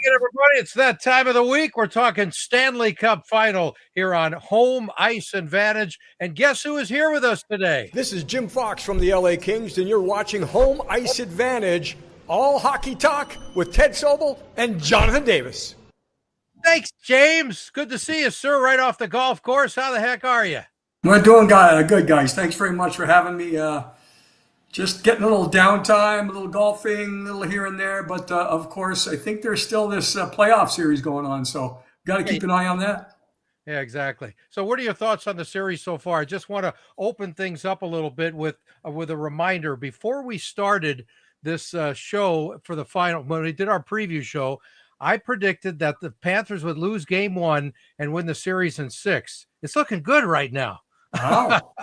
everybody. It's that time of the week. We're talking Stanley Cup final here on Home Ice Advantage. And guess who is here with us today? This is Jim Fox from the LA Kings, and you're watching Home Ice Advantage, all hockey talk with Ted Sobel and Jonathan Davis. Thanks, James. Good to see you, sir, right off the golf course. How the heck are you? We're doing good, guys. Thanks very much for having me. Just getting a little downtime, a little golfing, a little here and there. But, of course, I think there's still this playoff series going on, so got to keep an eye on that. Yeah, exactly. So what are your thoughts on the series so far? I just want to open things up a little bit with a reminder. Before we started this show for the final, when we did our preview show, I predicted that the Panthers would lose game 1 and win the series in 6. It's looking good right now. Wow.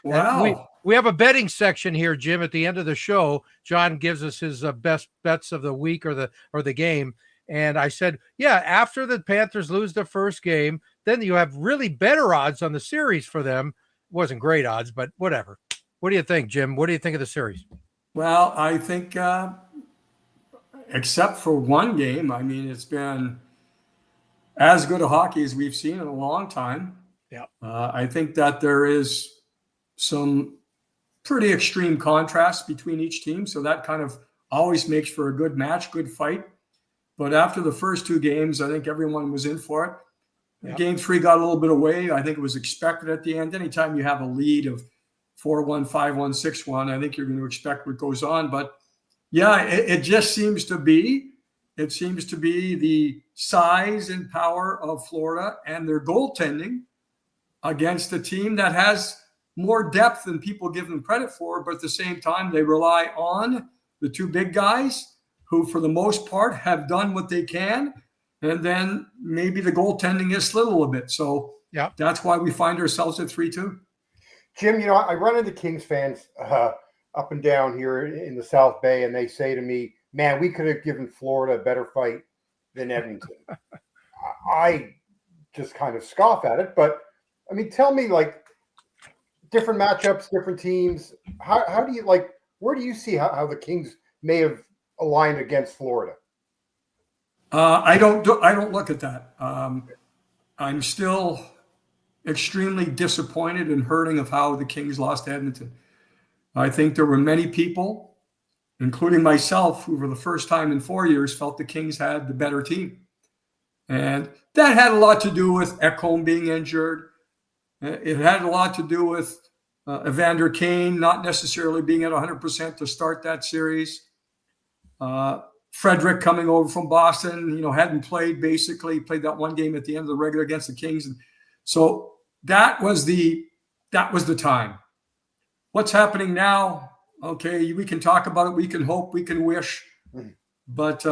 Wow. We have a betting section here, Jim, at the end of the show. John gives us his best bets of the week or the game. And I said, yeah, after the Panthers lose the first game, then you have really better odds on the series for them. It wasn't great odds, but whatever. What do you think, Jim? What do you think of the series? Well, I think except for one game, I mean, it's been as good a hockey as we've seen in a long time. Yeah. I think that there is some pretty extreme contrast between each team. So that kind of always makes for a good match, good fight. But after the first 2 games, I think everyone was in for it. Yep. Game 3 got a little bit away. I think it was expected at the end. Anytime you have a lead of 4-1, 5-1, 6-1, I think you're going to expect what goes on. But yeah, it just seems to be the size and power of Florida and their goaltending against a team that has more depth than people give them credit for, but at the same time, they rely on the 2 big guys who, for the most part, have done what they can, and then maybe the goaltending is slid a little bit. So yeah, that's why we find ourselves at 3-2. Jim, I run into Kings fans up and down here in the South Bay, and they say to me, man, we could have given Florida a better fight than Edmonton. I just kind of scoff at it, but I mean, tell me, like, different matchups, different teams. How do you where do you see how the Kings may have aligned against Florida? I don't look at that. I'm still extremely disappointed and hurting of how the Kings lost to Edmonton. I think there were many people, including myself, who for the first time in 4 years felt the Kings had the better team. And that had a lot to do with Ekholm being injured. It had a lot to do with Evander Kane not necessarily being at 100% to start that series. Frederick coming over from Boston, hadn't played played that one game at the end of the regular against the Kings. And so that was the time. What's happening now? Okay, we can talk about it. We can hope, we can wish. But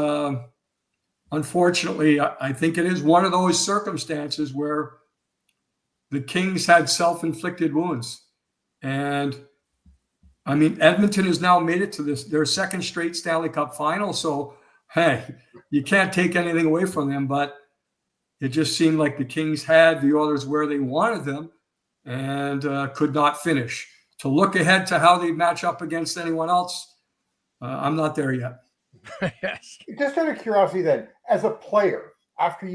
unfortunately, I think it is one of those circumstances where the Kings had self-inflicted wounds. And I mean, Edmonton has now made it to their second straight Stanley Cup final. So, hey, you can't take anything away from them, but it just seemed like the Kings had the Oilers where they wanted them and could not finish. To look ahead to how they match up against anyone else, I'm not there yet. Yes. Just out of curiosity then, as a player, after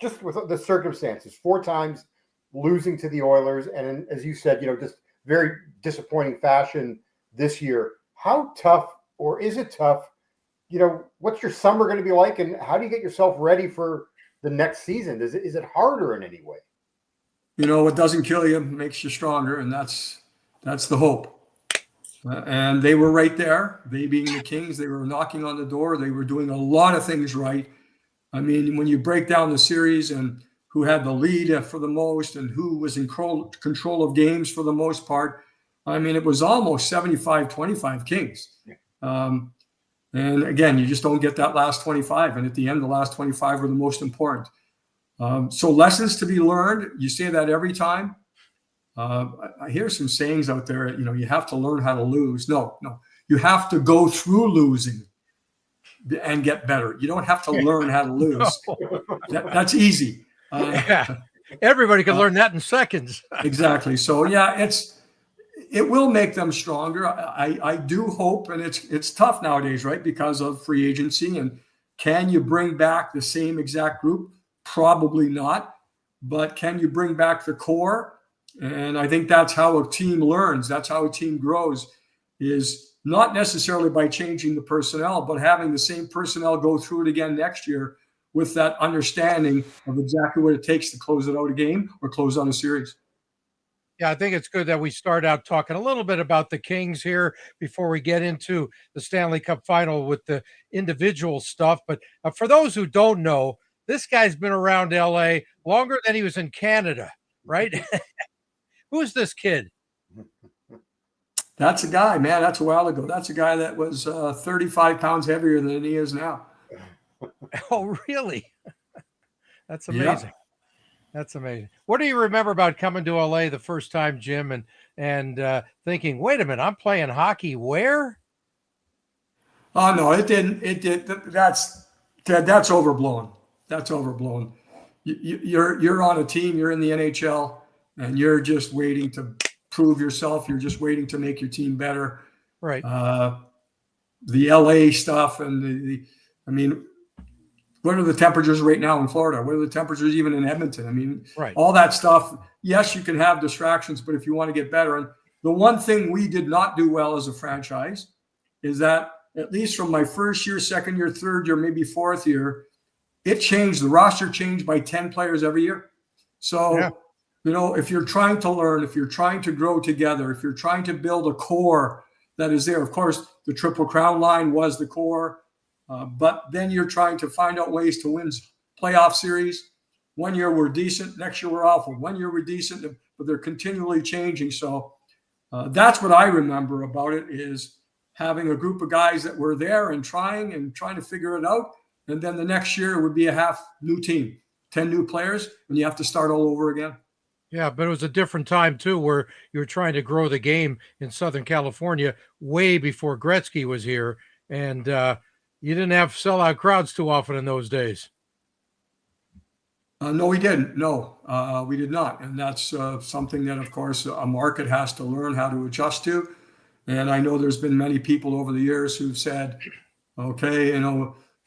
just with the circumstances, 4 times losing to the Oilers, and as you said, just very disappointing fashion this year. How tough, or is it tough? What's your summer going to be like, and how do you get yourself ready for the next season? Is it harder in any way? What doesn't kill you makes you stronger, and that's the hope. And they were right there. They being the Kings, they were knocking on the door. They were doing a lot of things right. I mean, when you break down the series and who had the lead for the most and who was in control of games for the most part, I mean, it was almost 75-25 Kings. And again, you just don't get that last 25. And at the end, the last 25 were the most important. So lessons to be learned. You say that every time. I hear some sayings out there, you have to learn how to lose. No, you have to go through losing and get better. You don't have to learn how to lose. That's easy. Yeah, everybody can learn that in seconds. Exactly. So yeah, it will make them stronger. I do hope, and it's tough nowadays, right? Because of free agency and Can you bring back the same exact group? Probably not. But can you bring back the core? And I think that's how a team learns. That's how a team grows, is not necessarily by changing the personnel, but having the same personnel go through it again next year with that understanding of exactly what it takes to close it out a game or close out a series. Yeah, I think it's good that we start out talking a little bit about the Kings here before we get into the Stanley Cup final with the individual stuff. But for those who don't know, this guy's been around LA longer than he was in Canada, right? Who's this kid? That's a guy, man. That's a while ago. That's a guy that was 35 pounds heavier than he is now. Oh, really? That's amazing. Yeah. That's amazing. What do you remember about coming to LA the first time, Jim, and thinking, wait a minute, I'm playing hockey where? Oh no, it didn't. It did. That's overblown. That's overblown. You're on a team. You're in the NHL, and you're just waiting to prove yourself. You're just waiting to make your team better. Right. The LA stuff and I mean, what are the temperatures right now in Florida? What are the temperatures even in Edmonton? I mean, right. All that stuff. Yes, you can have distractions, but if you want to get better, and the one thing we did not do well as a franchise is that at least from my first year, second year, third year, maybe fourth year, it changed. The roster changed by 10 players every year. So, yeah. If you're trying to learn, if you're trying to grow together, if you're trying to build a core that is there, of course, the Triple Crown line was the core. But then you're trying to find out ways to win playoff series. One year we're decent, next year we're awful. One year we're decent, but they're continually changing. So that's what I remember about it, is having a group of guys that were there and trying to figure it out. And then the next year it would be a half new team, 10 new players, and you have to start all over again. Yeah, but it was a different time too, where you were trying to grow the game in Southern California way before Gretzky was here. And you didn't have sellout crowds too often in those days. No, we didn't. No, we did not. And that's something that, of course, a market has to learn how to adjust to. And I know there's been many people over the years who've said, okay,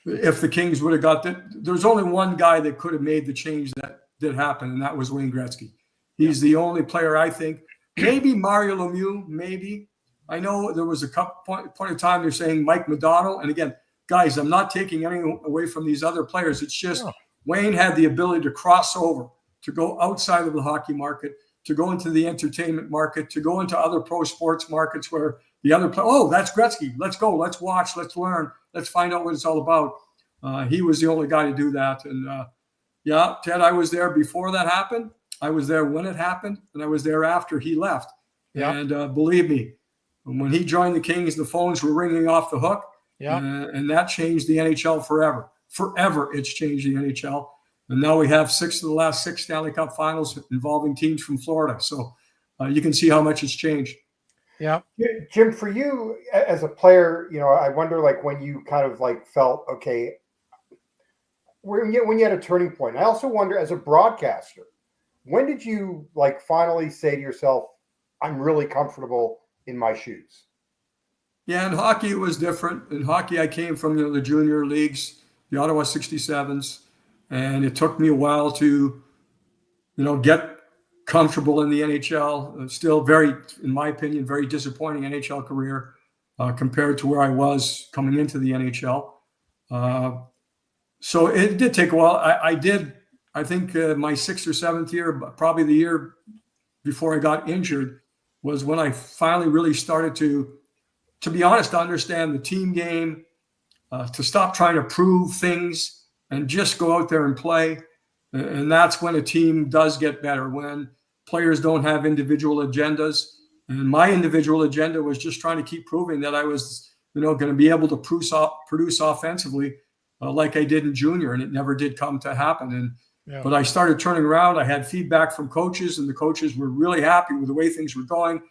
if the Kings would have got that, there's only one guy that could have made the change that did happen, and that was Wayne Gretzky. He's the only player, I think. Maybe Mario Lemieux, maybe. I know there was a point of time they're saying Mike Modano. And again, guys, I'm not taking anything away from these other players. It's just Wayne had the ability to cross over, to go outside of the hockey market, to go into the entertainment market, to go into other pro sports markets where the other that's Gretzky. Let's go. Let's watch. Let's learn. Let's find out what it's all about. He was the only guy to do that. And Ted, I was there before that happened. I was there when it happened, and I was there after he left. Yeah. And believe me, when he joined the Kings, the phones were ringing off the hook. Yeah. And that changed the NHL forever. Forever, it's changed the NHL. And now we have 6 of the last 6 Stanley Cup finals involving teams from Florida. So you can see how much it's changed. Yeah. Jim, for you as a player, I wonder, like, when you kind of like felt, okay, when you had a turning point. I also wonder, as a broadcaster, when did you like finally say to yourself, I'm really comfortable in my shoes? Yeah, in hockey, it was different. In hockey, I came from the junior leagues, the Ottawa 67s, and it took me a while to, get comfortable in the NHL. Still very, in my opinion, very disappointing NHL career compared to where I was coming into the NHL. So it did take a while. I think my 6th or 7th year, probably the year before I got injured, was when I finally really started to be honest, to understand the team game, to stop trying to prove things and just go out there and play. And that's when a team does get better, when players don't have individual agendas. And my individual agenda was just trying to keep proving that I was, going to be able to produce offensively like I did in junior, and it never did come to happen. But I started turning around. I had feedback from coaches, and the coaches were really happy with the way things were going.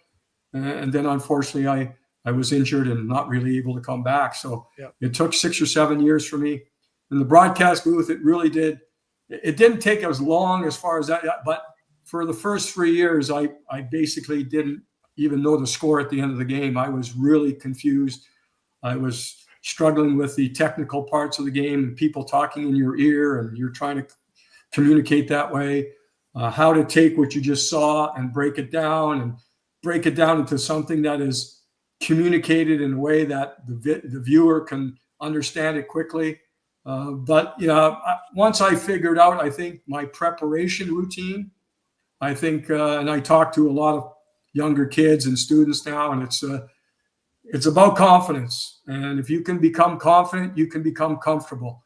And then, unfortunately, I was injured and not really able to come back. So it took 6 or 7 years for me. In the broadcast booth, it really did. It didn't take as long as far as that, but for the first 3 years, I basically didn't even know the score at the end of the game. I was really confused. I was struggling with the technical parts of the game and people talking in your ear and you're trying to communicate that way. How to take what you just saw and break it down into something that is communicated in a way that the viewer can understand it quickly. But once I figured out, I think my preparation routine, I think, and I talk to a lot of younger kids and students now, and it's about confidence. And if you can become confident, you can become comfortable.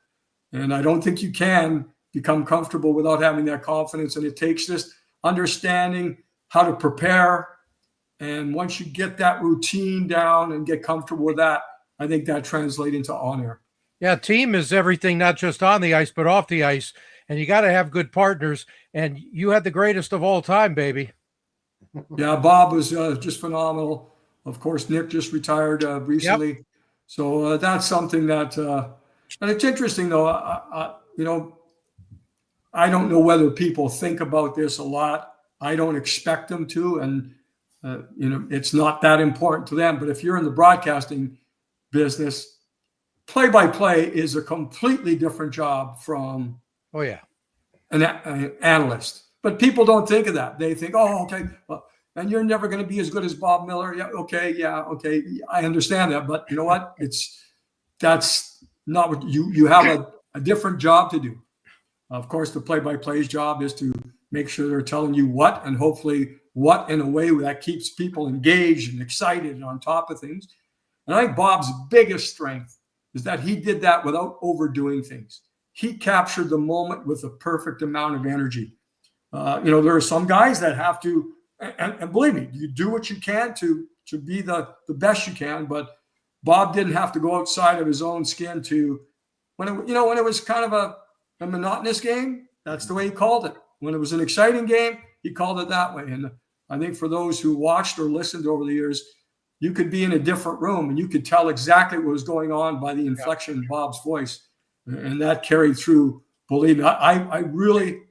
And I don't think you can become comfortable without having that confidence. And it takes just understanding how to prepare. And once you get that routine down and get comfortable with that, I think that translates into honor. Yeah, team is everything, not just on the ice, but off the ice. And you got to have good partners. And you had the greatest of all time, baby. Yeah, Bob was just phenomenal. Of course, Nick just retired recently. Yep. So that's something that, and it's interesting though, I don't know whether people think about this a lot. I don't expect them to. And, it's not that important to them. But if you're in the broadcasting business, play-by-play is a completely different job from an analyst. But people don't think of that. They think, oh, okay, well, and you're never going to be as good as Bob Miller. Yeah, okay, I understand that. But you know what? That's not what you have a different job to do. Of course, the play-by-play's job is to make sure they're telling you what, and hopefully what in a way that keeps people engaged and excited and on top of things. And I think Bob's biggest strength is that he did that without overdoing things. He captured the moment with a perfect amount of energy. There are some guys that have to, and believe me, you do what you can to be the best you can. But Bob didn't have to go outside of his own skin to, when it was kind of a monotonous game, that's the way he called it. When it was an exciting game, he called it that way. And I think for those who watched or listened over the years, you could be in a different room and you could tell exactly what was going on by the inflection in Bob's voice. And that carried through. Believe me, I really,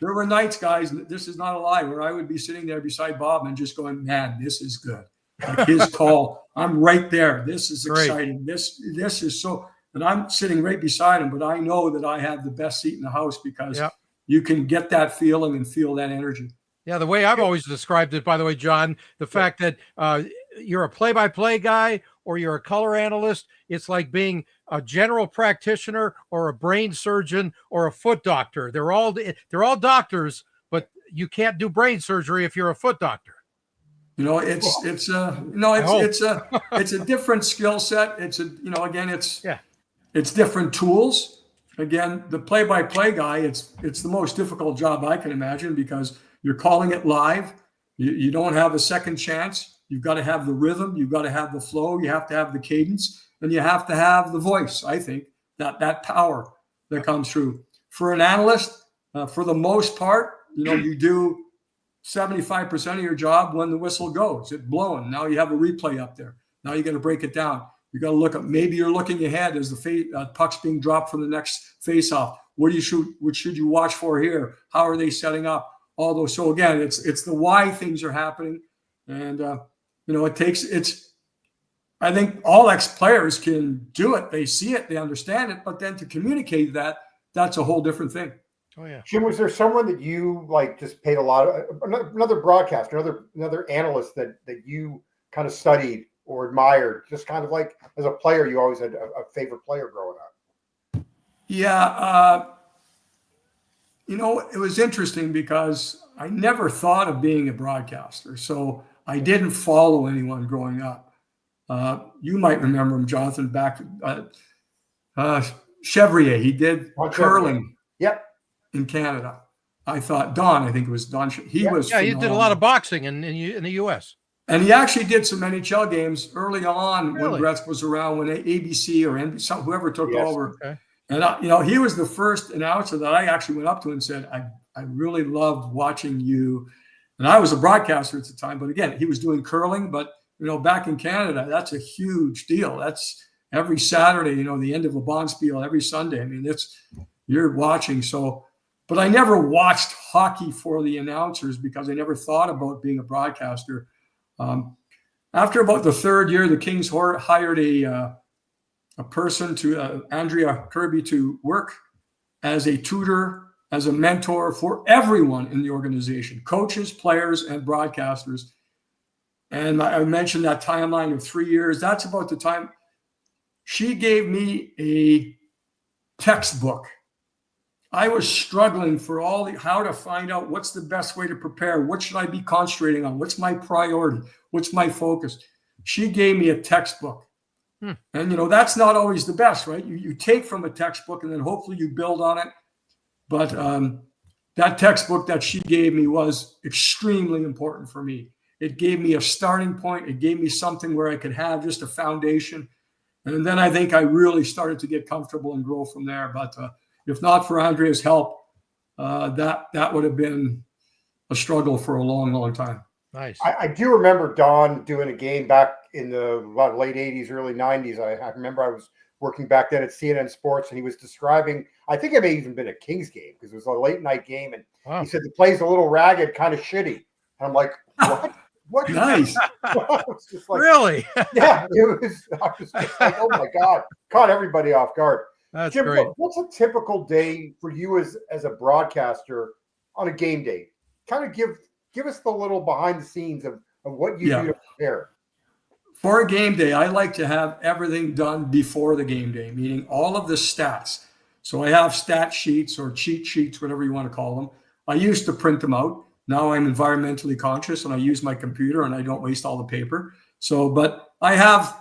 there were nights, guys, this is not a lie, where I would be sitting there beside Bob and just going, man, this is good. Like his call, I'm right there. This is exciting. This is so, and I'm sitting right beside him, but I know that I have the best seat in the house because you can get that feeling and feel that energy. Yeah, the way I've always described it, by the way, John, the fact that you're a play-by-play guy or you're a color analyst, it's like being a general practitioner or a brain surgeon or a foot doctor. They're all doctors, but you can't do brain surgery if you're a foot doctor. It's a different skill set. It's different tools. Again, the play-by-play guy, it's the most difficult job I can imagine because you're calling it live. You don't have a second chance. You've got to have the rhythm. You've got to have the flow. You have to have the cadence, and you have to have the voice. I think that power that comes through. For an analyst, for the most part, you do 75% of your job when the whistle goes. It's blowing. Now you have a replay up there. Now you got to break it down. You got to look up. Maybe you're looking ahead as the puck's being dropped from the next face-off. What should you watch for here? How are they setting up? All those. So again, it's the why things are happening, and I think all ex-players can do it. They see it, they understand it, but then to communicate that's a whole different thing. Oh yeah. Jim, was there someone that you just paid a lot of, another broadcaster, another analyst that you kind of studied or admired, just kind of like as a player, you always had a favorite player growing up? Yeah. It was interesting because I never thought of being a broadcaster. So I didn't follow anyone growing up. You might remember him, Jonathan, back Chevrier. He did curling in Canada. I think it was Don. He was phenomenal. He did a lot of boxing in the U.S. And he actually did some NHL games early on when Gretzky was around, when ABC or NBC, whoever took over. Okay. And, he was the first announcer that I actually went up to and said, I really loved watching you. And I was a broadcaster at the time. But again, he was doing curling. But, back in Canada, that's a huge deal. That's every Saturday, the end of a bonspiel every Sunday. I mean, you're watching. So, but I never watched hockey for the announcers because I never thought about being a broadcaster. After about the third year, the Kings hired a person to Andrea Kirby to work as a tutor, as a mentor for everyone in the organization, coaches, players, and broadcasters. And I mentioned that timeline of 3 years. That's about the time she gave me a textbook. I was struggling for how to find out what's the best way to prepare. What should I be concentrating on? What's my priority? What's my focus? She gave me a textbook. And, that's not always the best, right? You take from a textbook and then hopefully you build on it. But that textbook that she gave me was extremely important for me. It gave me a starting point. It gave me something where I could have just a foundation. And then I think I really started to get comfortable and grow from there. But if not for Andrea's help, that would have been a struggle for a long, long time. Nice. I do remember Don doing a game back in the late 80s, early 90s. I remember I was working back then at CNN Sports, and he was describing, I think it may even been a Kings game because it was a late night game. And he said the play's a little ragged, kind of shitty. And I'm like, what? What? Nice. I was just like, Really? Yeah, it was. I was just like, oh my God, caught everybody off guard. That's Jim, great. what's a typical day for you as a broadcaster on a game day? Kind of give us the little behind the scenes of what you do to prepare. For a game day, I like to have everything done before the game day, meaning all of the stats. So I have stat sheets or cheat sheets, whatever you want to call them. I used to print them out. Now I'm environmentally conscious and I use my computer and I don't waste all the paper. So, but I have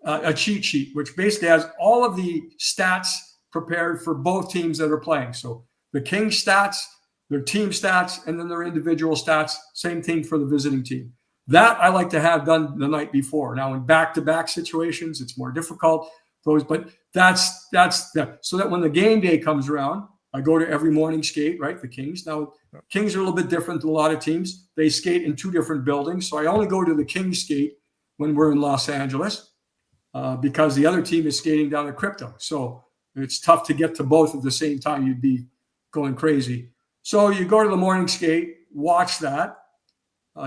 a cheat sheet, which basically has all of the stats prepared for both teams that are playing. So the Kings stats, their team stats, and then their individual stats. Same thing for the visiting team. That I like to have done the night before. Now in back-to-back situations, it's more difficult. But that's that. So that when the game day comes around, I go to every morning skate, right? The Kings. Now, Kings are a little bit different than a lot of teams. They skate in two different buildings. So I only go to the Kings skate when we're in Los Angeles because the other team is skating down at Crypto. So it's tough to get to both at the same time. You'd be going crazy. So you go to the morning skate, watch that,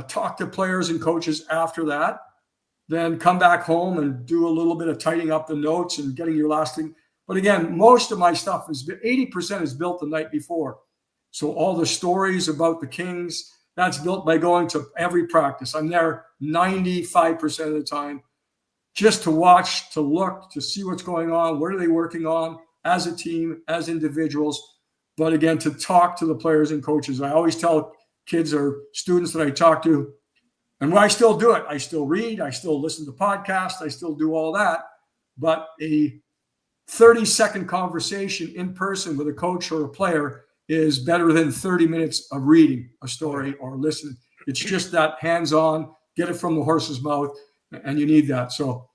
talk to players and coaches after that, then come back home and do a little bit of tidying up the notes and getting your last thing. But again, most of my stuff is 80% is built the night before. So all the stories about the Kings, that's built by going to every practice. I'm there 95% of the time just to watch, to look, to see what's going on. What are they working on as a team, as individuals? But again, to talk to the players and coaches. I always tell kids or students that I talk to, and I still do it. I still read. I still listen to podcasts. I still do all that. But a 30-second conversation in person with a coach or a player is better than 30 minutes of reading a story or listening. It's just that hands-on, get it from the horse's mouth, and you need that. So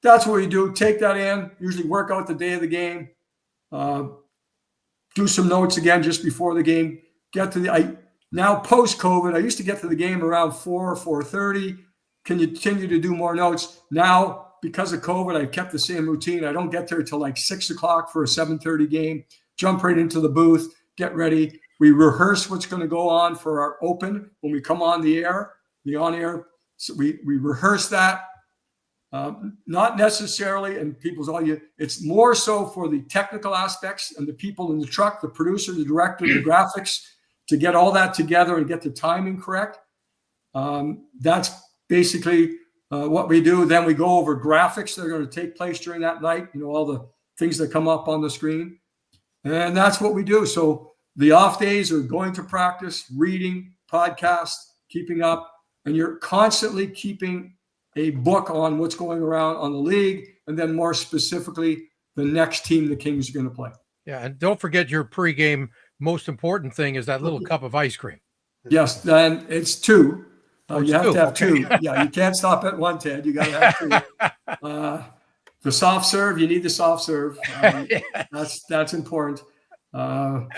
that's what we do. Take that in, usually work out the day of the game, do some notes again just before the game, get to now post-COVID, I used to get to the game around 4:30. Continue to do more notes. Now, because of COVID, I've kept the same routine. I don't get there till like 6 o'clock for a 7:30 game. Jump right into the booth, get ready. We rehearse what's going to go on for our open when we come on the air, the on-air. So we rehearse that. Not necessarily, and people's it's more so for the technical aspects and the people in the truck, the producer, the director, the graphics, to get all that together and get the timing correct. That's basically what we do. Then we go over graphics that are going to take place during that night, all the things that come up on the screen. And that's what we do. So the off days are going to practice, reading, podcasts, keeping up, and you're constantly keeping a book on what's going around on the league, and then more specifically, the next team the Kings are going to play. Yeah, and don't forget your pregame. Most important thing is that little cup of ice cream. Yes, and it's two. You have to have two. Okay. Yeah, you can't stop at one, Ted. You got to have two. The soft serve, you need the soft serve. That's important. I've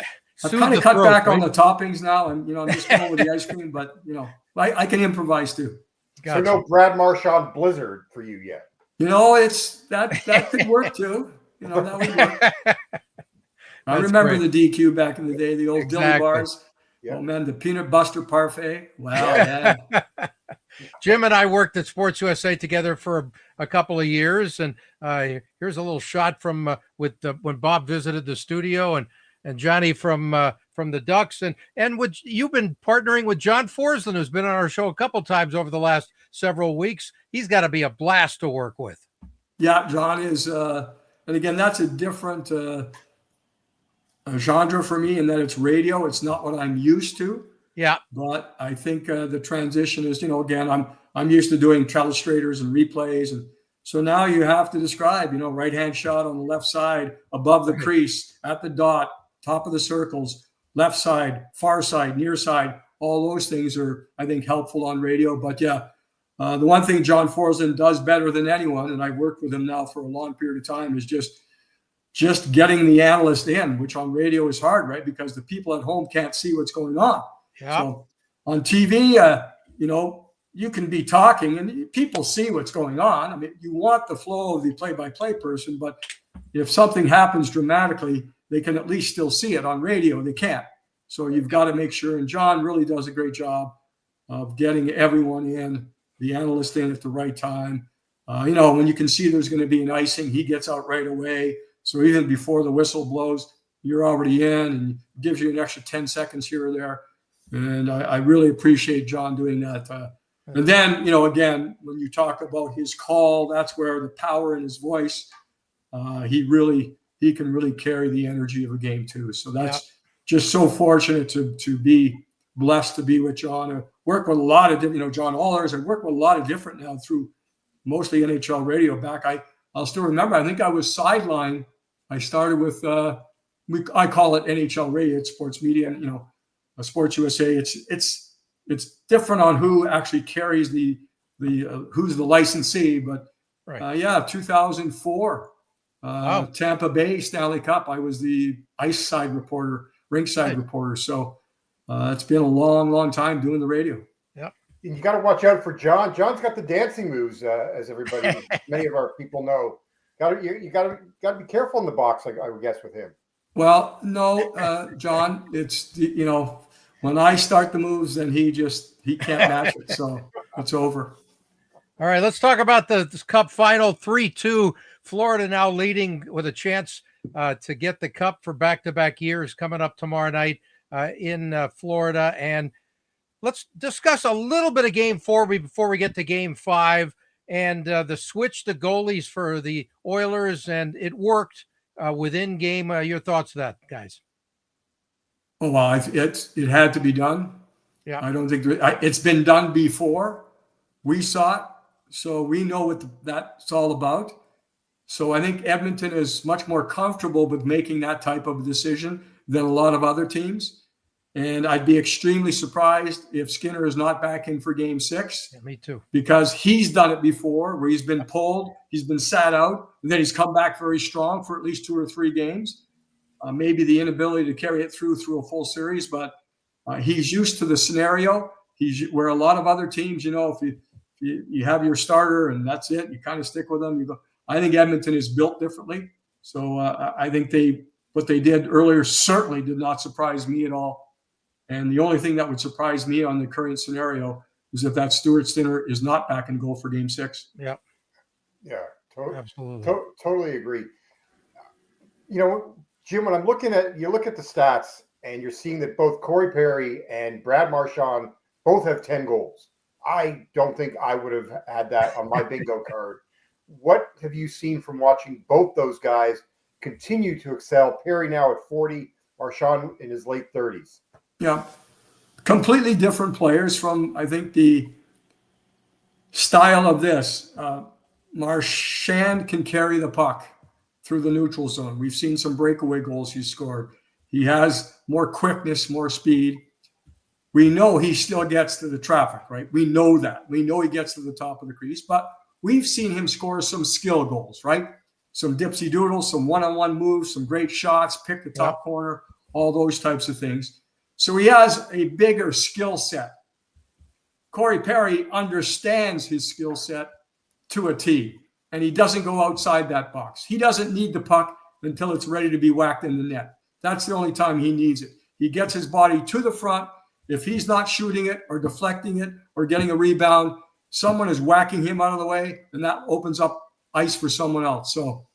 kind of cut back on the toppings now, and I'm just going with the ice cream. But I can improvise too. Gotcha. So no Brad Marchand Blizzard for you yet. It's that could work too. That would work. I remember the DQ back in the day, the old Dilly bars. Yep. Oh man, the peanut buster parfait. Wow, yeah. Jim and I worked at Sports USA together for a couple of years, and here's a little shot from when Bob visited the studio, and Johnny from the Ducks, and you've been partnering with John Forsland, who's been on our show a couple times over the last several weeks. He's got to be a blast to work with. Yeah, John is, and again, that's a different genre for me in that it's radio. It's not what I'm used to. Yeah, but I think the transition is, again, I'm used to doing telestrators and replays, and so now you have to describe, right hand shot on the left side, above the crease, at the dot, top of the circles, left side, far side, near side. All those things are, I think, helpful on radio. But yeah, the one thing John Forsland does better than anyone, and I've worked with him now for a long period of time, is just getting the analyst in, which on radio is hard, right? Because the people at home can't see what's going on. Yeah. So on TV, you can be talking and people see what's going on. I mean, you want the flow of the play-by-play person, but if something happens dramatically, they can at least still see it. On radio, they can't. So you've got to make sure, and John really does a great job of getting everyone in, the analyst in at the right time. When you can see there's going to be an icing, he gets out right away. So even before the whistle blows, you're already in, and gives you an extra 10 seconds here or there. And I really appreciate John doing that. And then, again, when you talk about his call, that's where the power in his voice, he can really carry the energy of a game too. So that's just so fortunate to be blessed to be with John. I work with a lot of different, John Allers. I work with a lot of different now through mostly NHL radio back. I'll still remember, I think I was sidelined. I started with, I call it NHL radio, it's sports media, Sports USA. It's different on who actually carries the who's the licensee, but right. 2004 Tampa Bay Stanley Cup. I was the ice side reporter, rinkside reporter. So it's been a long time doing the radio. Yep. And you got to watch out for John. John's got the dancing moves, as everybody, many of our people know. You got to be careful in the box, I would guess, with him. Well, no, John, it's, when I start the moves, then he can't match it. So it's over. All right, let's talk about this Cup final. 3-2, Florida now leading with a chance to get the Cup for back-to-back years coming up tomorrow night in Florida. And let's discuss a little bit of Game 4 before we get to Game 5 and the switch to goalies for the Oilers, and it worked within game. Your thoughts on that, guys? Oh, well, it had to be done. Yeah, I don't think it's been done before. We saw it, so we know what that's all about. So I think Edmonton is much more comfortable with making that type of decision than a lot of other teams. And I'd be extremely surprised if Skinner is not back in for Game 6. Yeah, me too. Because he's done it before, where he's been pulled, he's been sat out, and then he's come back very strong for at least 2 or 3 games. Maybe the inability to carry it through a full series, but he's used to the scenario. He's where a lot of other teams, if you have your starter and that's it, you kind of stick with them. You go. I think Edmonton is built differently, so I think what they did earlier certainly did not surprise me at all. And the only thing that would surprise me on the current scenario is if that Stuart Skinner is not back in goal for Game 6. Yeah. Yeah, absolutely. Totally agree. Jim, when you look at the stats and you're seeing that both Corey Perry and Brad Marchand both have 10 goals. I don't think I would have had that on my bingo card. What have you seen from watching both those guys continue to excel? Perry now at 40, Marchand in his late 30s. Yeah, completely different players from, I think, the style of this. Marchand can carry the puck through the neutral zone. We've seen some breakaway goals he's scored. He has more quickness, more speed. We know he still gets to the traffic, right? We know that. We know he gets to the top of the crease, but we've seen him score some skill goals, right? Some dipsy doodles, some one-on-one moves, some great shots, pick the top corner, all those types of things. So he has a bigger skill set. Corey Perry understands his skill set to a T, and he doesn't go outside that box. He doesn't need the puck until it's ready to be whacked in the net. That's the only time he needs it. He gets his body to the front, if he's not shooting it or deflecting it or getting a rebound, someone is whacking him out of the way, and that opens up ice for someone else. So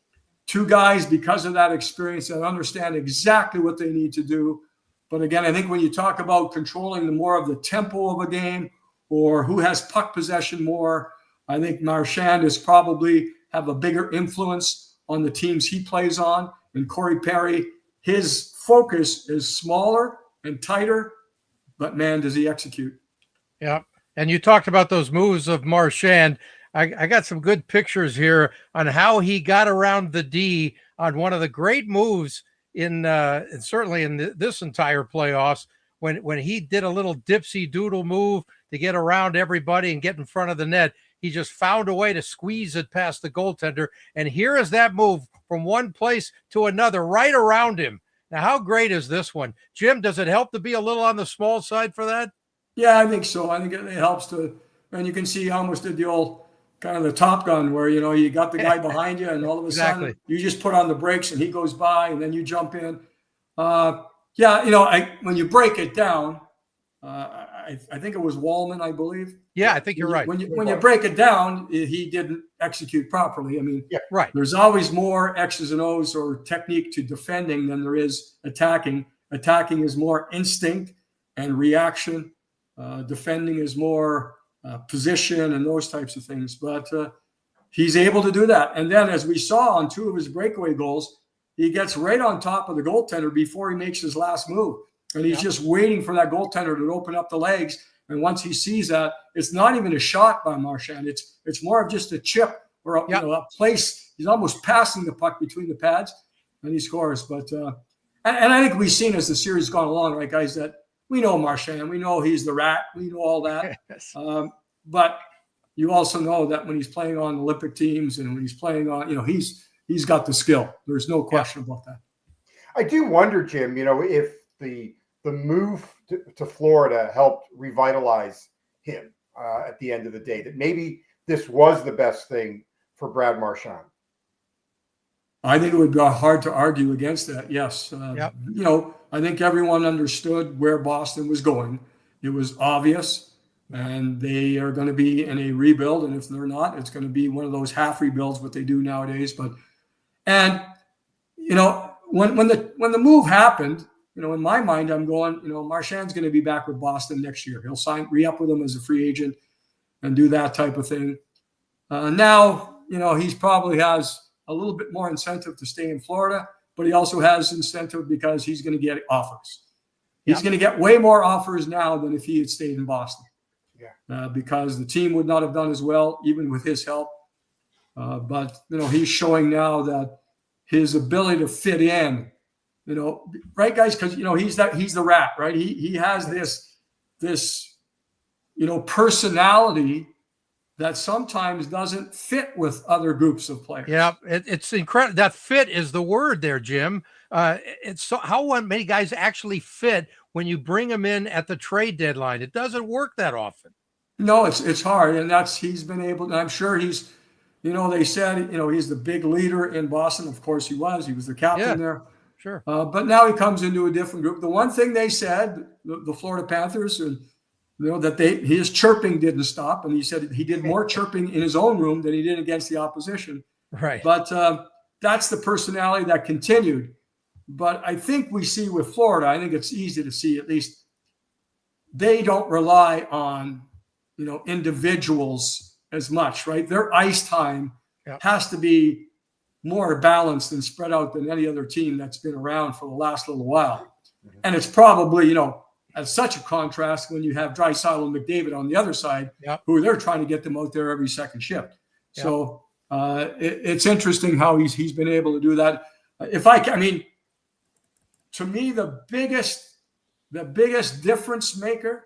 two guys, because of that experience, that understand exactly what they need to do. But again, I think when you talk about controlling the more of the tempo of a game or who has puck possession more, I think Marchand is probably have a bigger influence on the teams he plays on. And Corey Perry, his focus is smaller and tighter, but man, does he execute. Yeah. And you talked about those moves of Marchand. I got some good pictures here on how he got around the D on one of the great moves in and certainly in this entire playoffs when he did a little dipsy doodle move to get around everybody and get in front of the net. He just found a way to squeeze it past the goaltender. And here is that move from one place to another right around him. Now, how great is this one? Jim, does it help to be a little on the small side for that? Yeah, I think so. I think it helps to, and you can see almost did the old kind of the Top Gun where, you know, you got the guy behind you and all of a sudden you just put on the brakes and he goes by and then you jump in. Yeah, you know, when you break it down, I think it was Wallman, I believe. Yeah, I think you're right. When you break it down, he didn't execute properly. I mean, right. There's always more X's and O's or technique to defending than there is attacking. Attacking is more instinct and reaction. Defending is more position and those types of things. But he's able to do that. And then as we saw on two of his breakaway goals, he gets right on top of the goaltender before he makes his last move. And he's just waiting for that goaltender to open up the legs. And once he sees that, it's not even a shot by Marchand. It's more of just a chip or you know, a place. He's almost passing the puck between the pads, and he scores. But and I think we've seen as the series has gone along, right, guys, that we know Marchand. We know he's the rat. We know all that. Yes. But you also know that when he's playing on Olympic teams and when he's playing on, you know, he's got the skill. There's no question about that. I do wonder, Jim, you know, if the move to Florida helped revitalize him at the end of the day, that maybe this was the best thing for Brad Marchand. I think it would be hard to argue against that. Yes. You know, I think everyone understood where Boston was going. It was obvious, and they are going to be in a rebuild. And if they're not, it's going to be one of those half rebuilds, what they do nowadays. And you know, when the move happened, you know, in my mind, I'm going, you know, Marchand's going to be back with Boston next year. He'll re-up with them as a free agent and do that type of thing. Now, you know, he probably has a little bit more incentive to stay in Florida, but he also has incentive because he's going to get offers. He's going to get way more offers now than if he had stayed in Boston. Because the team would not have done as well, even with his help. But, you know, he's showing now that his ability to fit in, you know, right, guys? Because, you know, he's the rat, right? He has this, you know, personality that sometimes doesn't fit with other groups of players. Yeah, it's incredible. That fit is the word there, Jim. It's so how many guys actually fit when you bring them in at the trade deadline. It doesn't work that often. No, it's hard, and he's been able. And I'm sure he's, you know, they said, you know, he's the big leader in Boston. Of course, he was. He was the captain there. Sure. But now he comes into a different group. The one thing they said, the Florida Panthers, and you know, that his chirping didn't stop, and he said he did more chirping in his own room than he did against the opposition. Right. But that's the personality that continued. But I think we see with Florida, I think it's easy to see at least they don't rely on, you know, individuals as much, right? Their ice time has to be more balanced and spread out than any other team that's been around for the last little while. And it's probably, you know, at such a contrast when you have Draisaitl and McDavid on the other side, who they're trying to get them out there every second shift. So it's interesting how he's been able to do that. I mean, to me, the biggest difference maker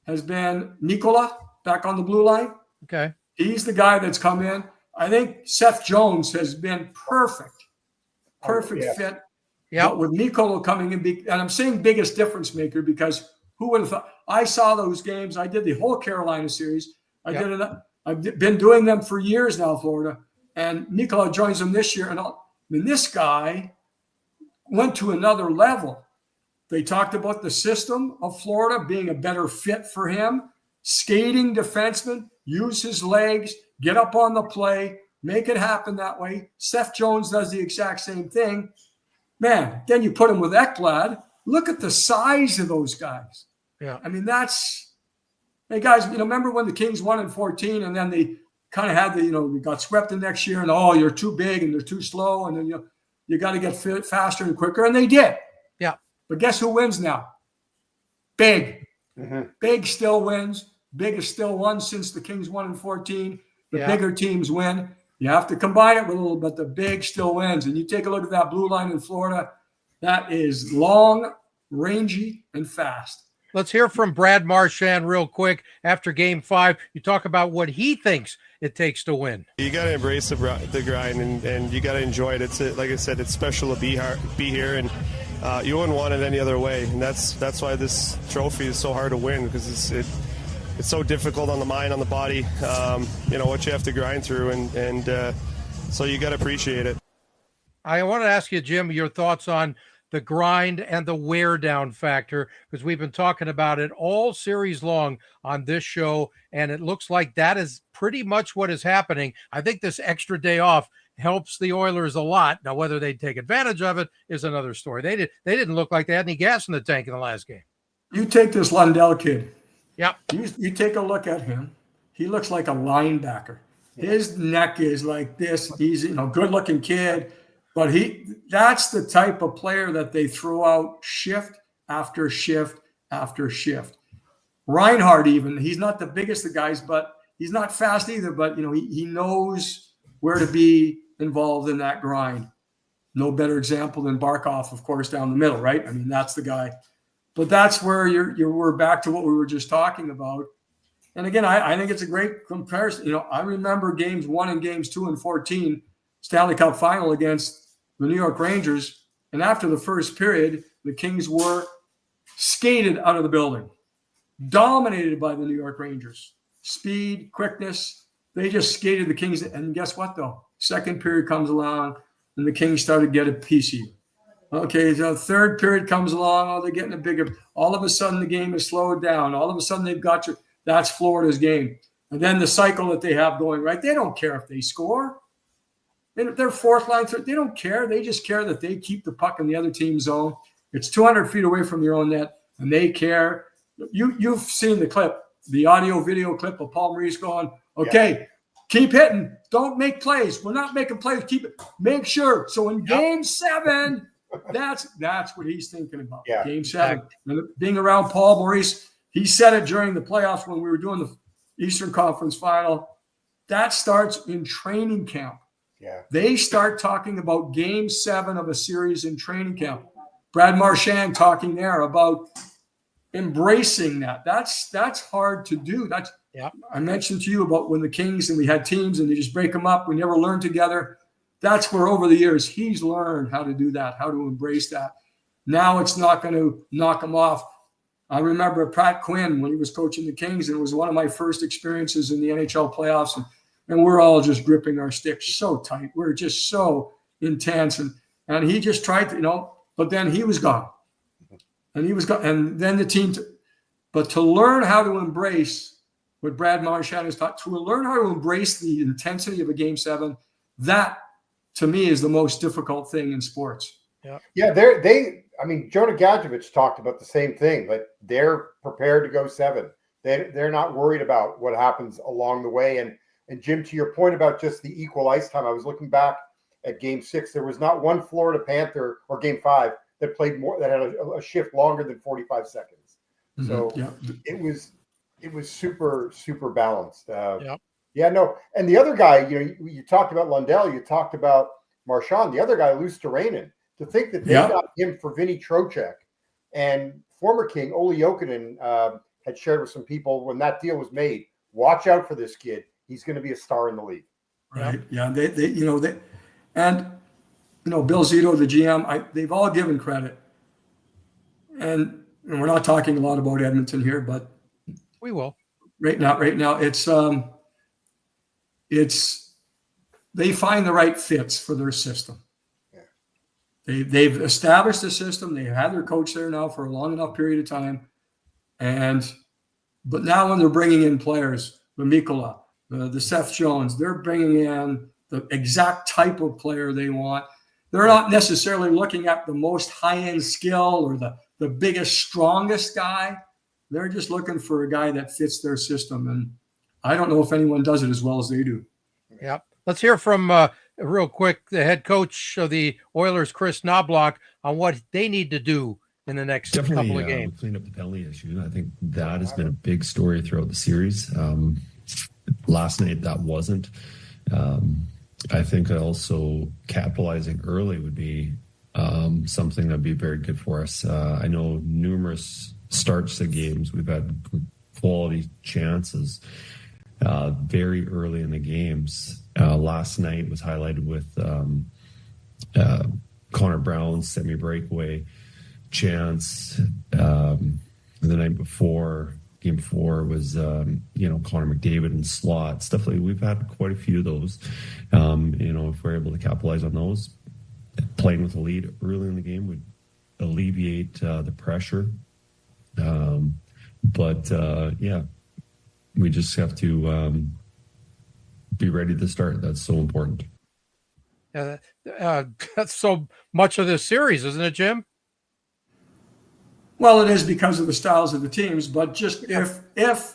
has been Nikola back on the blue line. Okay. He's the guy that's come in. I think Seth Jones has been perfect fit. Yeah. But with Nikola coming in, and I'm saying biggest difference maker because who would have thought? I saw those games. I did the whole Carolina series. I've been doing them for years now, Florida. And Nikola joins them this year. And I mean, this guy went to another level. They talked about the system of Florida being a better fit for him. Skating defenseman, use his legs, get up on the play, make it happen that way. Seth Jones does the exact same thing. Man, then you put him with Ekblad. Look at the size of those guys. Yeah. I mean, hey guys, remember when the Kings won in 14 and then they kind of had we got swept the next year and, oh, you're too big and they're too slow. And then, you got to get fit faster and quicker. And they did. Yeah. But guess who wins now? Big. Mm-hmm. Big still wins. Big has still won since the Kings won in 14. The bigger teams win. You have to combine it with a little, but the big still wins. And you take a look at that blue line in Florida. That is long, rangy, and fast. Let's hear from Brad Marchand real quick after Game 5. You talk about what he thinks it takes to win. You got to embrace the grind, and you got to enjoy it. It's like I said, it's special to be here, and you wouldn't want it any other way. And that's why this trophy is so hard to win, because it's so difficult on the mind, on the body. What you have to grind through, and so you got to appreciate it. I want to ask you, Jim, your thoughts on the grind and the wear down factor, because we've been talking about it all series long on this show, and it looks like that is pretty much what is happening. I think this extra day off helps the Oilers a lot. Now, whether they take advantage of it is another story. They didn't look like they had any gas in the tank in the last game. You take this Lundell kid. Yeah. You take a look at him. He looks like a linebacker. His neck is like this. He's good-looking kid. But that's the type of player that they throw out shift after shift after shift. Reinhardt, even, he's not the biggest of guys, but he's not fast either. But, he knows where to be involved in that grind. No better example than Barkov, of course, down the middle, right? I mean, that's the guy. But that's where we're back to what we were just talking about. And again, I think it's a great comparison. I remember games 1 and games 2 and 14, Stanley Cup final against the New York Rangers. And after the first period, the Kings were skated out of the building, dominated by the New York Rangers. Speed, quickness, they just skated the Kings. And guess what, though? Second period comes along, and the Kings started to get a piece of you. Okay, so third period comes along, oh, they're getting a bigger. All of a sudden, the game is slowed down. All of a sudden, they've got you. That's Florida's game. And then the cycle that they have going, right? They don't care if they score. They're fourth line. They don't care. They just care that they keep the puck in the other team's zone. It's 200 feet away from your own net, and they care. You've seen the clip, the audio video clip of Paul Maurice going, okay, keep hitting. Don't make plays. We're not making plays. Keep it. Make sure. So in Game 7, that's what he's thinking about. Yeah. Game 7. And being around Paul Maurice, he said it during the playoffs when we were doing the Eastern Conference Final. That starts in training camp. Yeah. They They start talking about Game 7 of a series in training camp. Brad Marchand talking there about embracing that. That's hard to do. I mentioned to you about when the Kings and we had teams and they just break them up. We never learned together. That's where over the years he's learned how to do that, how to embrace that. Now it's not going to knock him off. I remember Pat Quinn when he was coaching the Kings, and it was one of my first experiences in the NHL playoffs. And we're all just gripping our sticks so tight. We're just so intense. And he just tried to, but then he was gone. And he was gone. And then the team, but to learn how to embrace what Brad Marchand has taught, to learn how to embrace the intensity of a Game 7, that to me is the most difficult thing in sports. Yeah, Jonah Gadjevich talked about the same thing. Like they're prepared to go 7. They're not worried about what happens along the way. And Jim, to your point about just the equal ice time, I was looking back at Game 6. There was not one Florida Panther or Game 5 that played more, that had a shift longer than 45 seconds. So it was super, super balanced. Yeah, no. And the other guy, you talked about Lundell, you talked about Marchand. The other guy, Luosterainen. To think that they got him for Vinny Trocheck, and former King Olli Jokinen had shared with some people when that deal was made. Watch out for this kid. He's going to be a star in the league. Right. Yeah. Bill Zito, the GM, they've all given credit. And we're not talking a lot about Edmonton here, but we will. Right now, it's they find the right fits for their system. They've established a system. They've had their coach there now for a long enough period of time. But now when they're bringing in players, the Mikola, the Seth Jones, they're bringing in the exact type of player they want. They're not necessarily looking at the most high-end skill or the biggest, strongest guy. They're just looking for a guy that fits their system. And I don't know if anyone does it as well as they do. Yep. Let's hear from real quick the head coach of the Oilers, Chris Knobloch, on what they need to do in the next couple of games. Clean up the penalty issue. I think that has been a big story throughout the series. Last night that wasn't. I think also capitalizing early would be something that'd be very good for us. I know numerous starts to games we've had quality chances very early in the games. Last night was highlighted with Connor Brown's semi-breakaway chance. The night before, game before, was Connor McDavid and slot stuff like we've had quite a few of those. If we're able to capitalize on those, playing with a lead early in the game would alleviate the pressure. We just have to be ready to start. That's so important. That's so much of this series, isn't it, Jim? Well, it is because of the styles of the teams, but just if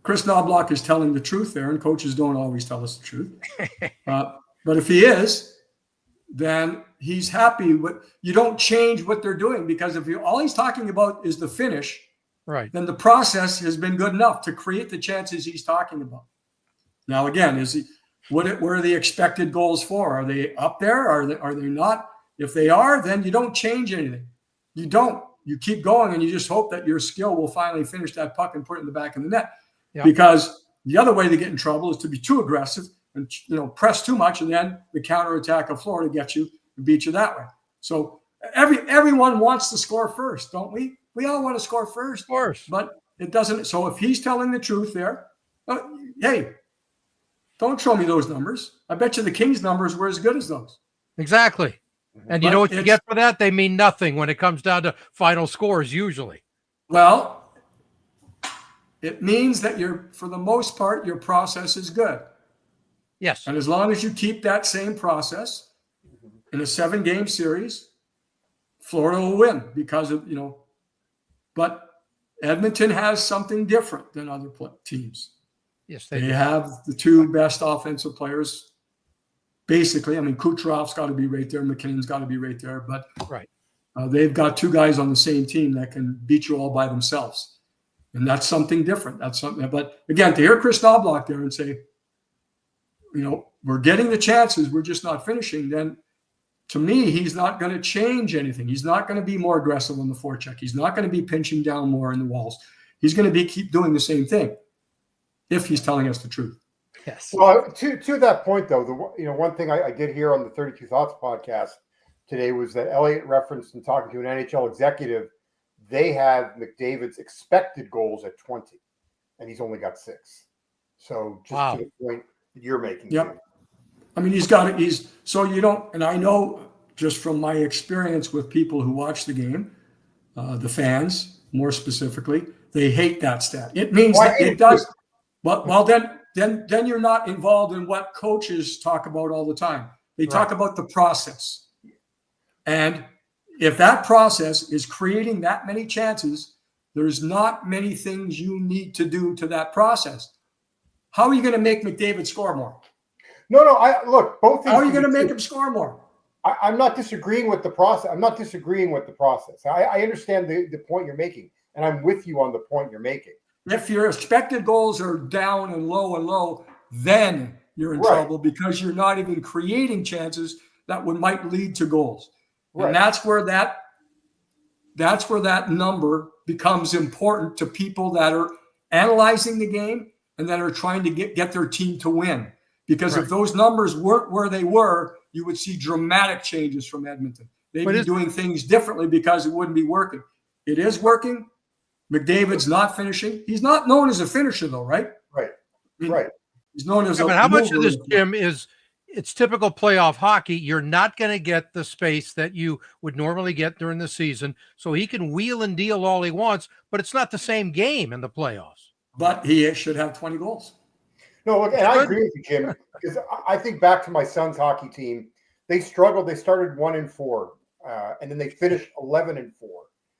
Chris Knobloch is telling the truth there, and coaches don't always tell us the truth, but if he is, then he's happy with, you don't change what they're doing, because if all he's talking about is the finish, right, then the process has been good enough to create the chances he's talking about. Now, again, what are the expected goals for? Are they up there? Are they not? If they are, then you don't change anything. You don't. You keep going, and you just hope that your skill will finally finish that puck and put it in the back of the net. Yeah. Because the other way they get in trouble is to be too aggressive and press too much, and then the counterattack of Florida gets you and beat you that way. So everyone wants to score first, don't we? We all want to score first. Of course. But it doesn't. So if he's telling the truth there, hey, don't show me those numbers. I bet you the Kings numbers were as good as those. Exactly. And you know what you get for that? They mean nothing when it comes down to final scores usually. Well, it means that for the most part, your process is good. Yes. And as long as you keep that same process in a 7-game series, Florida will win because of, but Edmonton has something different than other teams. Yes, they have the two best offensive players. Basically, Kucherov's got to be right there. McKinnon's got to be right there. But right. They've got two guys on the same team that can beat you all by themselves. And that's something different. That's something. But again, to hear Chris Knobloch there and say, we're getting the chances, we're just not finishing, then to me, he's not going to change anything. He's not going to be more aggressive on the forecheck. He's not going to be pinching down more in the walls. He's going to keep doing the same thing if he's telling us the truth. Yes. Well, to that point, though, one thing I did hear on the 32 Thoughts podcast today was that Elliott referenced in talking to an NHL executive, they have McDavid's expected goals at 20, and he's only got 6. So just to the point that you're making. Yep. And I know just from my experience with people who watch the game, the fans more specifically, they hate that stat. It means that it does. Well, then you're not involved in what coaches talk about all the time. They talk about the process. And if that process is creating that many chances, there's not many things you need to do to that process. How are you going to make McDavid score more? No. Look, both. How are you going to make him score more? I'm not disagreeing with the process. I understand the point you're making, and I'm with you on the point you're making. If your expected goals are down and low, then you're in trouble because you're not even creating chances that might lead to goals. Right. And that's where that number becomes important to people that are analyzing the game and that are trying to get their team to win. Because if those numbers weren't where they were, you would see dramatic changes from Edmonton. They'd be doing things differently because it wouldn't be working. It is working. McDavid's not finishing. He's not known as a finisher, though, right? Right. He's known as but how much of this, Jim, is it's typical playoff hockey. You're not going to get the space that you would normally get during the season. So he can wheel and deal all he wants, but it's not the same game in the playoffs. But he should have 20 goals. No, look, and I agree with you, Jim, because I think back to my son's hockey team. They struggled. They started 1-4, and then they finished 11-4,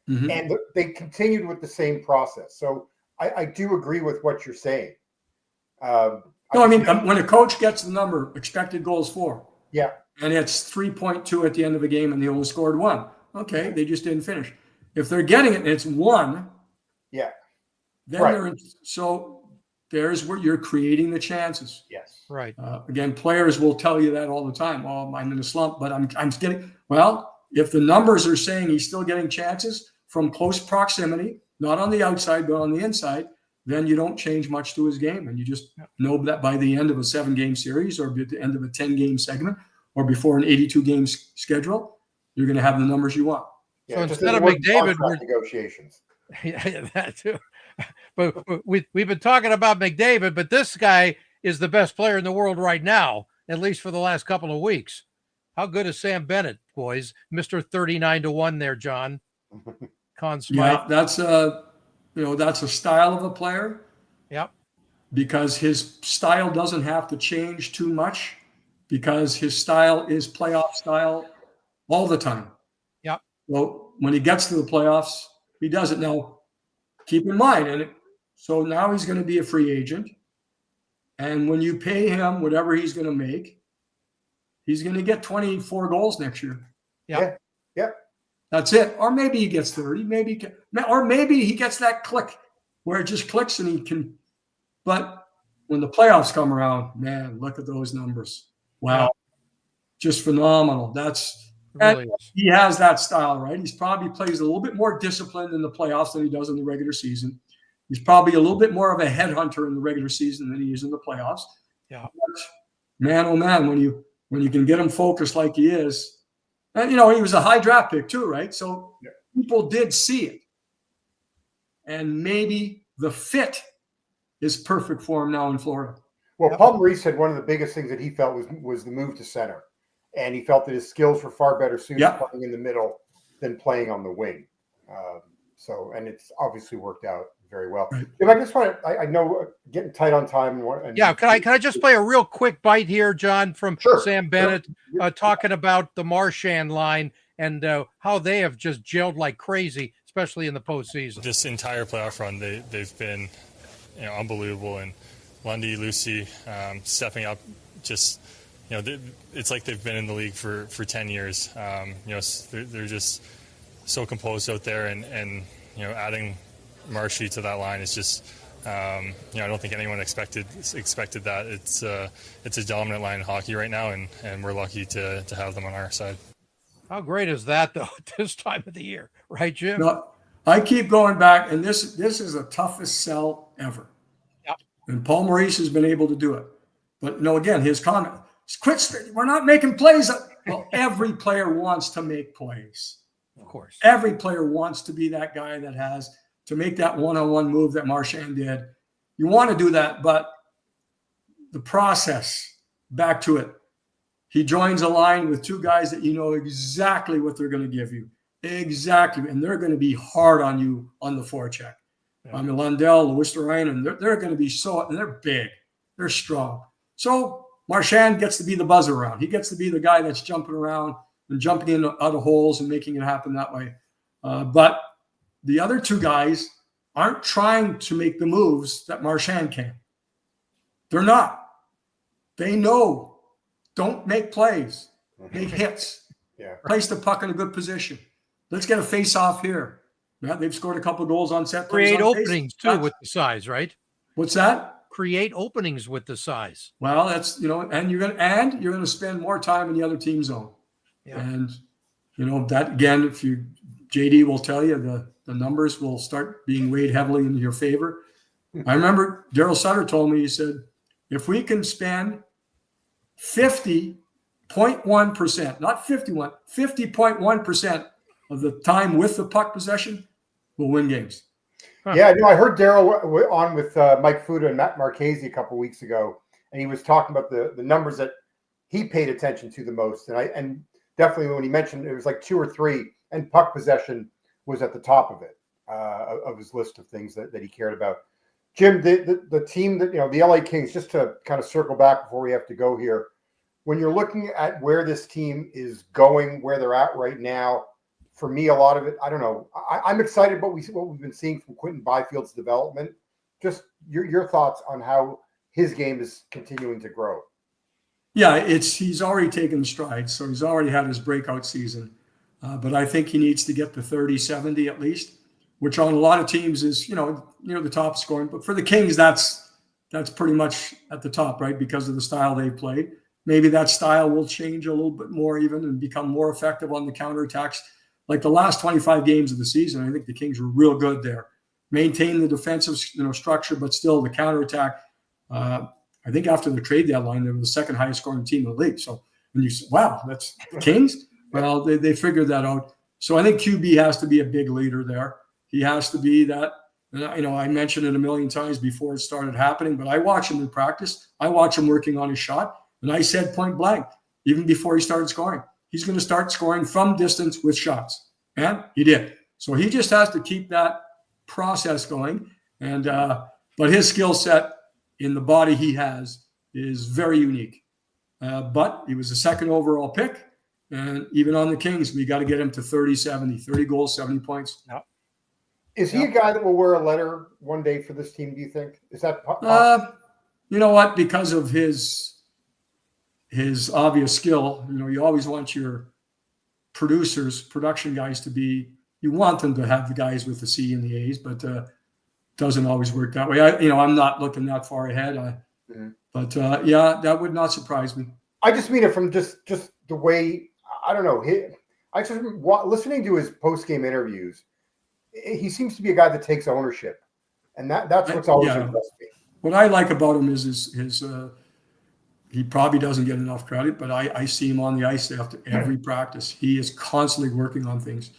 and they continued with the same process. So I do agree with what you're saying. No, I mean, when a coach gets the number expected goals for, yeah, and it's 3.2 at the end of a game and they only scored 1, okay, they just didn't finish. If they're getting it and it's 1, yeah, then right. they're in, so there's where you're creating the chances. Yes, right. Again, players will tell you that all the time. Oh, I'm in a slump, but I'm getting. Well, if the numbers are saying he's still getting chances from close proximity, not on the outside but on the inside, then you don't change much to his game. And you just know that by the end of a 7-game series or at the end of a 10-game segment or before an 82-game schedule, you're going to have the numbers you want. Yeah, so instead of McDavid, we're negotiations. Yeah, that too. But we've been talking about McDavid, but this guy is the best player in the world right now, at least for the last couple of weeks. How good is Sam Bennett, boys? Mr. 39-1 there, John. Conn Smythe. Yeah, that's a style of a player. Yep. Because his style doesn't have to change too much because his style is playoff style all the time. Yep. Well, when he gets to the playoffs, he does it. Now, keep in mind, so now he's going to be a free agent. And when you pay him whatever he's going to make, he's going to get 24 goals next year. Yep. Yeah. That's it. Or maybe he gets 30. Or maybe he gets that click where it just clicks and he can. But when the playoffs come around, man, look at those numbers. Wow. Just phenomenal. Really he has that style, right? He's probably plays a little bit more disciplined in the playoffs than he does in the regular season. He's probably a little bit more of a headhunter in the regular season than he is in the playoffs. Yeah. But man, oh man, when you can get him focused like he is, and he was a high draft pick too, right? So people did see it. And maybe the fit is perfect for him now in Florida. Well, Paul Maurice said one of the biggest things that he felt was the move to center. And he felt that his skills were far better suited playing in the middle than playing on the wing. And it's obviously worked out very well. Right. If I just want to, I know getting tight on time. Can I just play a real quick bite here, John, from Sam Bennett, talking about the Marchand line and how they have just gelled like crazy, especially in the postseason. This entire playoff run, they've been unbelievable. And Lundy, Lucy stepping up, just it's like they've been in the league for 10 years. They're just so composed out there, and adding Marshy to that line is just I don't think anyone expected that. It's a dominant line in hockey right now, and we're lucky to have them on our side. How great is that though at this time of the year, right, Jim? No, I keep going back, and this is the toughest sell ever. Yep. And Paul Maurice has been able to do it. But again, his comment, we're not making plays. Well, every player wants to make plays. Of course. Every player wants to be that guy that has to make that one-on-one move that Marchand did. You want to do that, but the process, back to it. He joins a line with two guys that you know exactly what they're going to give you. Exactly. And they're going to be hard on you on the forecheck. Yeah. I mean, Lundell, Luisterainen, they're going to be and they're big. They're strong. So Marchand gets to be the buzzer around. He gets to be the guy that's jumping around and jumping in out of holes and making it happen that way. But the other two guys aren't trying to make the moves that Marchand can. They're not. They know. Don't make plays. Make hits. Place the puck in a good position. Let's get a face-off here. Yeah, they've scored a couple of goals on set plays. Create openings too with the size, right? What's that? Create openings with the size. Well, that's and you're gonna spend more time in the other team zone. Yeah. And that again, if JD will tell you the numbers will start being weighed heavily in your favor. I remember Daryl Sutter told me, he said, if we can spend 50.1%, not 51, 50.1% of the time with the puck possession, we'll win games. Huh. Yeah, I heard Daryl on with Mike Fuda and Matt Marchese a couple weeks ago, and he was talking about the numbers that he paid attention to the most. And definitely when he mentioned it was like 2 or 3, and puck possession was at the top of it, of his list of things that he cared about. Jim, the team that, the LA Kings, just to kind of circle back before we have to go here, when you're looking at where this team is going, where they're at right now, for me, a lot of it, I don't know. I'm excited about what we've been seeing from Quinton Byfield's development. Just your thoughts on how his game is continuing to grow. Yeah, he's already taken strides, so he's already had his breakout season. But I think he needs to get to 30, 70 at least, which on a lot of teams is, near the top scoring. But for the Kings, that's pretty much at the top, right? Because of the style they played. Maybe that style will change a little bit more even and become more effective on the counterattacks. Like the last 25 games of the season, I think the Kings were real good there. Maintain the defensive, structure, but still the counterattack. I think after the trade deadline, they were the second highest scoring team in the league. So when you say, wow, that's the Kings? Well, they figured that out. So I think QB has to be a big leader there. He has to be that. I mentioned it a million times before it started happening, but I watch him in practice. I watch him working on his shot. And I said point blank, even before he started scoring, he's going to start scoring from distance with shots. And he did. So he just has to keep that process going. And but his skill set in the body he has is very unique. But he was the second overall pick. And even on the Kings, we got to get him to 30 goals, 70 points. Yep. Is he a guy that will wear a letter one day for this team, do you think? Is that possible? You know what? Because of his obvious skill, you always want your production guys to be, you want them to have the guys with the C and the A's, but doesn't always work that way. I'm not looking that far ahead. But that would not surprise me. I just mean it from just the way, I don't know. Listening to his post-game interviews, he seems to be a guy that takes ownership, and that's what's always impressed me. What I like about him is his he probably doesn't get enough credit, but I see him on the ice after every practice. He is constantly working on things.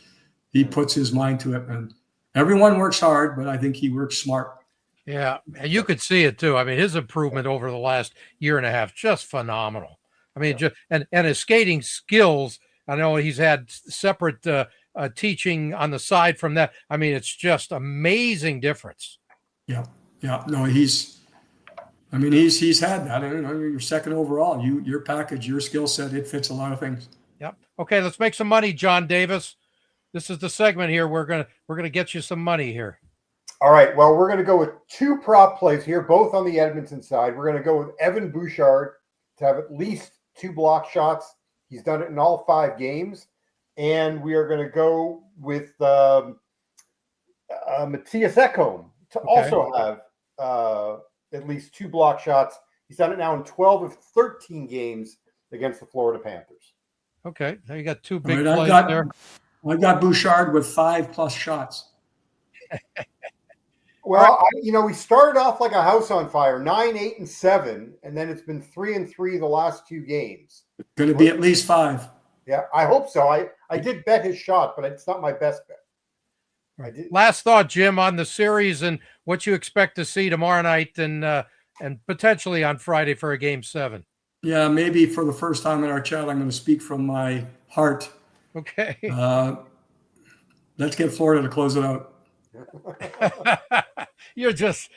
He puts his mind to it, and everyone works hard, but I think he works smart. Yeah, and you could see it too. I mean, his improvement over the last year and a half, just phenomenal. I mean, and his skating skills, I know he's had separate teaching on the side from that. I mean, it's just amazing difference. Yeah. No, he's had that. You're second overall. Your package, your skill set, it fits a lot of things. Yep. Okay, let's make some money, John Davis. This is the segment here. We're gonna get you some money here. All right. Well, we're gonna go with 2 prop plays here, both on the Edmonton side. We're gonna go with Evan Bouchard to have at least 2 block shots. He's done it in all 5 games. And we are going to go with Matthias Ekholm to also have at least 2 block shots. He's done it now in 12 of 13 games against the Florida Panthers. Okay, now you got 2 big plays there. I got Bouchard with 5+ shots. Well, we started off like a house on fire, 9, 8, and 7, and then it's been 3 and 3 the last 2 games. It's going to be at least 5. Yeah, I hope so. I did bet his shot, but it's not my best bet. Last thought, Jim, on the series and what you expect to see tomorrow night and potentially on Friday for a Game 7. Yeah, maybe for the first time in our chat, I'm going to speak from my heart. Okay. Let's get Florida to close it out. You're just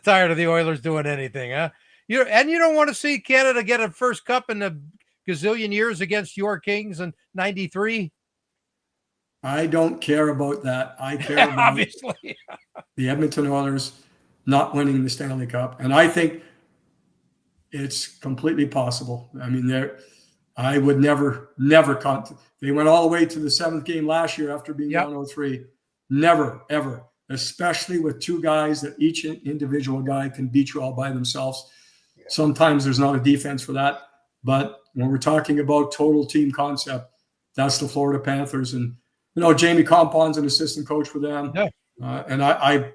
tired of the Oilers doing anything, huh? You don't want to see Canada get a first cup in a gazillion years against your Kings in '93. I don't care about that. I care about obviously the Edmonton Oilers not winning the Stanley Cup, and I think it's completely possible. I mean, I would never they went all the way to the 7th game last year after being down 0-3. Never, ever, especially with 2 guys that each individual guy can beat you all by themselves. Yeah. Sometimes there's not a defense for that. But when we're talking about total team concept, that's the Florida Panthers. And, Jamie Compon's an assistant coach for them. Yeah. And I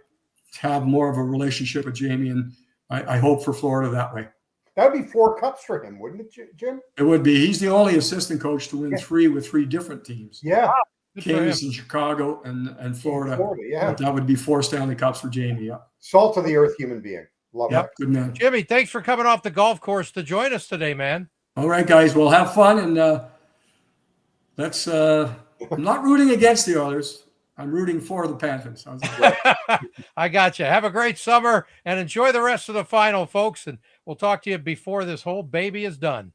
have more of a relationship with Jamie, and I hope for Florida that way. That would be 4 cups for him, wouldn't it, Jim? It would be. He's the only assistant coach to win 3 with 3 different teams. Yeah. Kings and Chicago and Florida. Yeah. That would be 4 Stanley Cups for Jamie. Yeah. Salt of the earth human being. Love that. Good man. Jimmy, thanks for coming off the golf course to join us today, man. All right, guys. Well, have fun, and let's. I'm not rooting against the Oilers. I'm rooting for the Panthers. How's that? I got you. Have a great summer and enjoy the rest of the final, folks. And we'll talk to you before this whole baby is done.